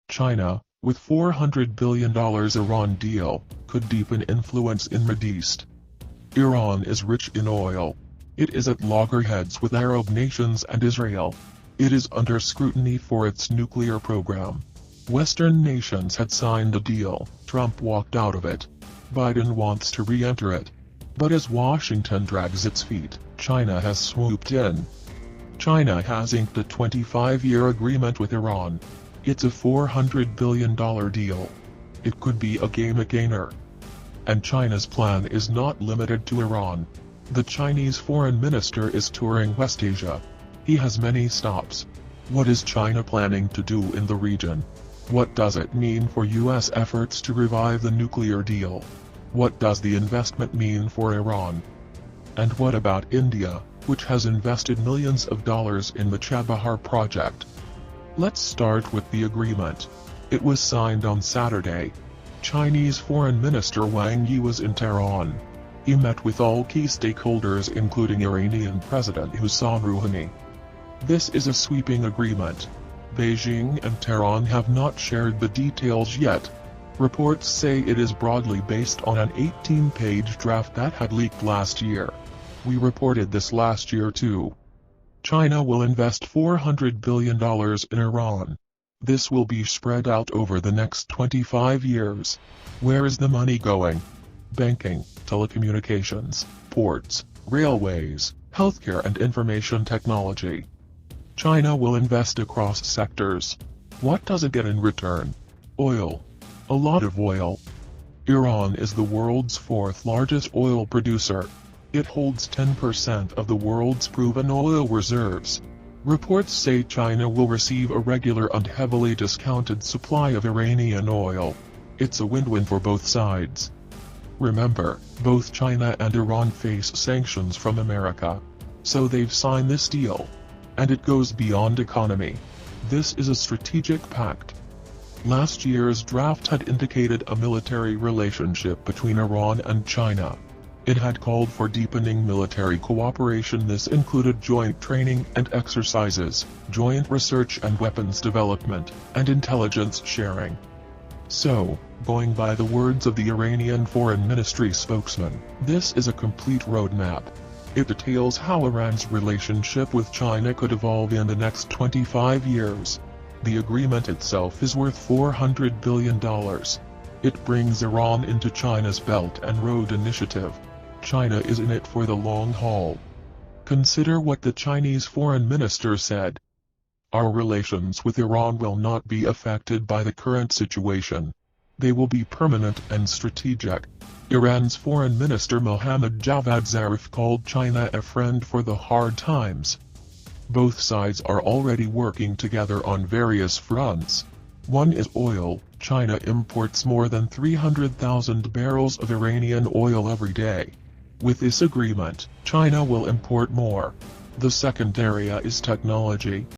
China, with $400 billion Iran deal, could deepen influence in Mideast. Iran is rich in oil. It is at loggerheads with Arab nations and Israel. It is under scrutiny for its nuclear program. Western nations had signed a deal. Trump walked out of it. Biden wants to re-enter it. But as Washington drags its feet, China has swooped in. China has inked a 25-year agreement with Iran. It's a $400 billion deal. It could be a game-changer. And China's plan is not limited to Iran. The Chinese foreign minister is touring West Asia. He has many stops. What is China planning to do in the region? What does it mean for U.S. efforts to revive the nuclear deal? What does the investment mean for Iran? And what about India, which has invested millions of dollars in the Chabahar project? Let's start with the agreement. It was signed on Saturday. Chinese Foreign Minister Wang Yi was in Tehran. He met with all key stakeholders including Iranian President Hassan Rouhani. This is a sweeping agreement. Beijing and Tehran have not shared the details yet. Reports say it is broadly based on an 18-page draft that had leaked last year. We reported this last year too. China will invest $400 billion in Iran. This will be spread out over the next 25 years. Where is the money going? Banking, telecommunications, ports, railways, healthcare and information technology. China will invest across sectors. What does it get in return? Oil. A lot of oil. Iran is the world's fourth largest oil producer. It holds 10% of the world's proven oil reserves. Reports say China will receive a regular and heavily discounted supply of Iranian oil. It's a win-win for both sides. Remember, both China and Iran face sanctions from America. So they've signed this deal. And it goes beyond economy. This is a strategic pact. Last year's draft had indicated a military relationship between Iran and China. It had called for deepening military cooperation. This included joint training and exercises, joint research and weapons development, and intelligence sharing. So, going by the words of the Iranian Foreign Ministry spokesman, this is a complete roadmap. It details how Iran's relationship with China could evolve in the next 25 years. The agreement itself is worth $400 billion. It brings Iran into China's Belt and Road Initiative. China is in it for the long haul. Consider what the Chinese foreign minister said. Our relations with Iran will not be affected by the current situation. They will be permanent and strategic. Iran's foreign minister Mohammad Javad Zarif called China a friend for the hard times. Both sides are already working together on various fronts. One is oil. China imports more than 300,000 barrels of Iranian oil every day. With this agreement, China will import more. The second area is technology.